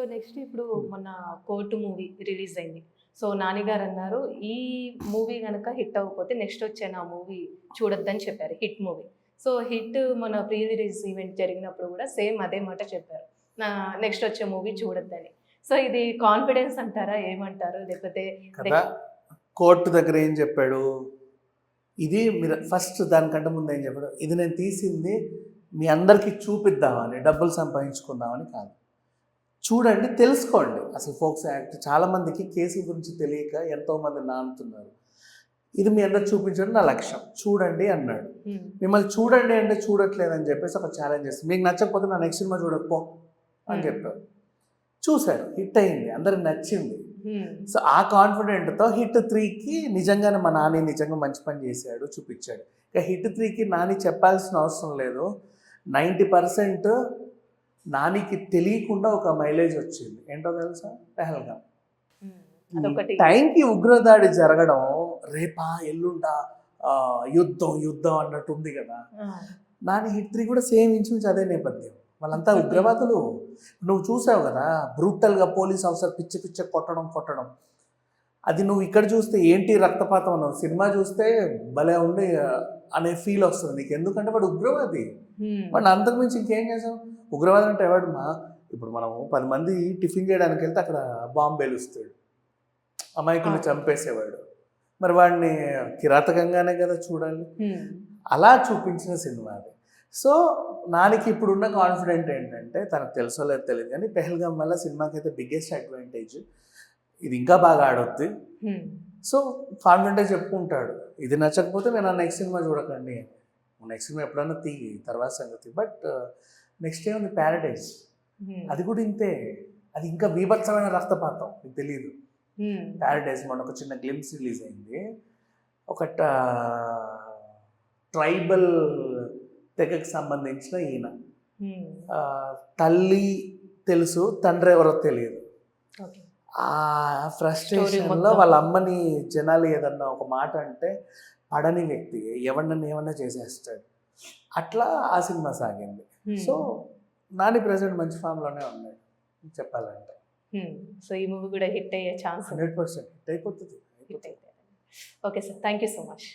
So next ఇప్పుడు మొన్న court movie release అయింది. సో నాని గారు అన్నారు, ఈ మూవీ గనక హిట్ అవ్వకపోతే నెక్స్ట్ వచ్చే నా మూవీ చూడొద్దని చెప్పారు. Hit movie. సో హిట్ మన ప్రీ రిలీజ్ ఈవెంట్ జరిగినప్పుడు కూడా సేమ్ అదే మాట చెప్పారు. నా నెక్స్ట్ వచ్చే మూవీ చూడొద్దని. సో ఇది కాన్ఫిడెన్స్ అంటారా? ఏమంటారు? లేకపోతే కదా కోర్టు దగ్గర ఏం చెప్పాడు, ఇది మీరు ఫస్ట్ దానికంటే ముందు ఏం చెప్పాడు, ఇది నేను తీసింది మీ అందరికీ చూపిద్దామని, డబ్బులు సంపాదించుకుందామని కాదు. చూడండి, తెలుసుకోండి. అసలు ఫోక్స్ యాక్ట్ చాలామందికి కేసుల గురించి తెలియక ఎంతోమంది నానుతున్నారు. ఇది మీ అందరు చూపించడం నా లక్ష్యం, చూడండి అన్నాడు. మిమ్మల్ని చూడండి అంటే చూడట్లేదని చెప్పేసి ఒక ఛాలెంజ్ చేస్తుంది. మీకు నచ్చకపోతే నా నెక్స్ట్ సినిమా చూడకపో అని చెప్పారు. చూశారు, హిట్ అయింది, అందరికి నచ్చింది. సో ఆ కాన్ఫిడెంట్తో హిట్ 3కి నిజంగానే మా నాని నిజంగా మంచి పని చేశాడు, చూపించాడు. ఇక హిట్ 3కి నాని చెప్పాల్సిన అవసరం లేదు. 90% నానికి తెలియకుండా ఒక మైలేజ్ వచ్చింది. ఏంటో తెలుసా? పెహల్గాం. టైంకి ఉగ్రదాడి జరగడం, రేపా ఎల్లుండా యుద్ధం అన్నట్టు ఉంది కదా. నాని హిట్ 3 కూడా సేమ్ ఇంచుమించు అదే నేపథ్యం. వాళ్ళంతా ఉగ్రవాదులు. నువ్వు చూసావు కదా, బ్రూటల్గా పోలీస్ ఆఫీసర్ పిచ్చ కొట్టడం. అది నువ్వు ఇక్కడ చూస్తే ఏంటి రక్తపాతం అన్నావు, సినిమా చూస్తే భలే ఉంది అనే ఫీల్ వస్తుంది నీకు. ఎందుకంటే వాడు ఉగ్రవాది. వాడు అంతకుమించి ఇంకేం చేసావు? ఉగ్రవాది అంటే ఎవడు ఇప్పుడు మనము 10 మంది టిఫిన్ చేయడానికి వెళ్తే అక్కడ బాంబు పేలుస్తాడు, అమాయకుల్ని చంపేసేవాడు. మరి వాడిని కిరాతకంగానే కదా చూడాలి. అలా చూపించిన సినిమా అది. సో నానికి ఇప్పుడున్న కాన్ఫిడెంట్ ఏంటంటే, తనకు తెలుసో లేదో తెలియదు కానీ పెహల్గాం వల్ల సినిమాకి అయితే బిగ్గెస్ట్ అడ్వాంటేజ్, ఇది ఇంకా బాగా ఆడొద్ది. సో కాన్ఫిడెంట్గా చెప్పుకుంటాడు, ఇది నచ్చకపోతే నేను నెక్స్ట్ సినిమా చూడకండి, నెక్స్ట్ సినిమా ఎప్పుడన్నా తర్వాత సంగతి. బట్ నెక్స్ట్ ఏముంది, ప్యారడైజ్. అది కూడా ఇంతే, అది ఇంకా బీభత్సమైన రక్తపాతం, మీకు తెలియదు. ప్యారడైజ్ మొన్న ఒక చిన్న గ్లిమ్స్ రిలీజ్ అయింది. ఒక ట్రైబల్ తెగకి సంబంధించిన ఈయన, తల్లి తెలుసు, తండ్రి ఎవరో తెలియదు. ఆ ఫ్రస్ట్రేషన్లో వాళ్ళ అమ్మని జనాలు ఏదన్నా ఒక మాట అంటే పడని వ్యక్తి ఏమన్నా చేసేస్తాడు. అట్లా ఆ సినిమా సాగింది. సో నాని ప్రెజెంట్ మంచి ఫామ్లోనే ఉన్నాడు చెప్పాలంటే. సో ఈ మూవీ కూడా హిట్ అయ్యే ఛాన్స్ 100% హిట్ అయిపోతుంది. Okay sir, thank you so much.